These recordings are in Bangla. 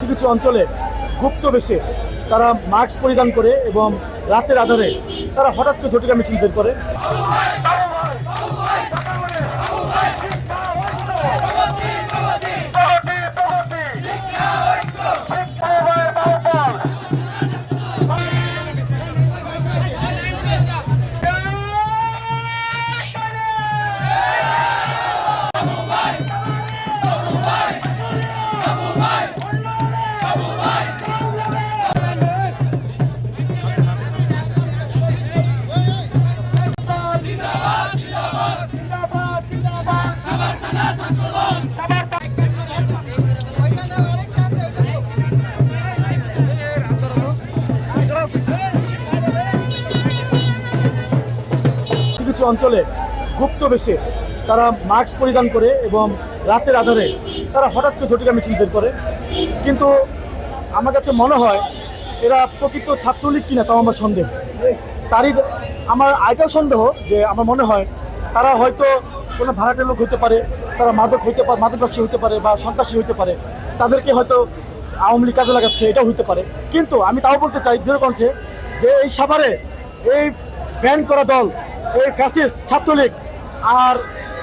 কিছু কিছু অঞ্চলে গুপ্ত বেশে তারা মাস্ক পরিধান করে এবং রাতের আধারে তারা হঠাৎ করে ঝটিকা মিছিল বের করে। কিছু অঞ্চলে গুপ্ত বেশে তারা মাস্ক পরিধান করে এবং রাতের আধারে তারা হঠাৎ করে ঝটিকা মিছিল বের করে। কিন্তু আমার কাছে মনে হয় এরা প্রকৃত ছাত্রলীগ কিনা তাও আমার সন্দেহ। তারই আমার এটাও সন্দেহ যে আমার মনে হয় তারা হয়তো কোনো ভাড়াটের লোক হতে পারে, তারা মাদক ব্যবসায়ী হতে পারে বা সন্ত্রাসী হতে পারে, তাদেরকে হয়তো আওয়ামী লীগ কাজে লাগাচ্ছে, এটাও হতে পারে। কিন্তু আমি তাও বলতে চাই দৃঢ়কণ্ঠে যে এই সাভারে এই ব্যান করা দল, এই ফ্যাসিস্ট ছাত্রলীগ আর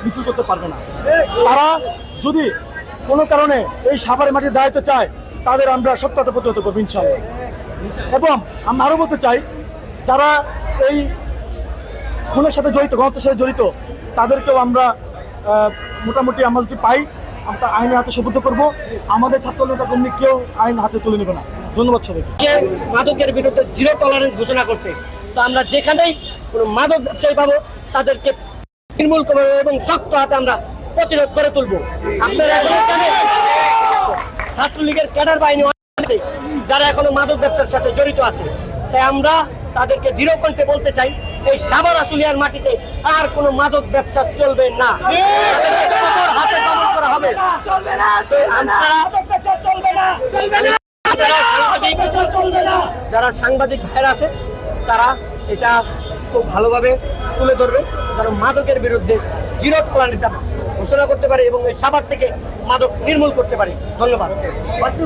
মিছিল করতে পারবে না। তারা যদি কোনো কারণে এই সাভারের মাঠে দাঁড়াতে চায় তাদের আমরা সত্যতা প্রতিহত করবো ইনশাআল্লাহ। এবং আমরা আরও বলতে চাই যারা এই খুনের সাথে জড়িত, গণহত্যার সাথে জড়িত, তাদেরকেও আমরা মোটামুটি আমরা যদি পাই আমরা আইনের হাতে সুবদ্ধ করবো। আমাদের ছাত্রনেতা কর্মী কেউ আইন হাতে তুলে নেবে না। ধন্যবাদ সবাইকে। মাদকের বিরুদ্ধে জিরো টলারেন্স ঘোষণা করছে, তো আমরা যেখানেই কোনো মাদক ব্যবসায়ী পাবো তাদেরকে নির্মূল করবো এবং শক্ত হাতে আমরা প্রতিরোধ করে তুলবো। আপনারা এখনো জানেন ছাত্রলীগের ক্যাডার বাহিনী আছে যারা এখনো মাদক ব্যবসার সাথে জড়িত আছে, তাই আমরা তাদেরকে দৃঢ় কণ্ঠে বলতে চাই এই সাভার আশুলিয়ার মাটিতে আর কোনো মাদক ব্যবসা চলবে না, কঠোর হাতে দমন করা হবে। যারা সাংবাদিক ভাইরা আছে তারা এটা খুব ভালোভাবে তুলে ধরবে, যারা মাদকের বিরুদ্ধে জিরো টলারেন্স ঘোষণা করতে পারে এবং এই সাভার থেকে মাদক নির্মূল করতে পারে। ধন্যবাদ।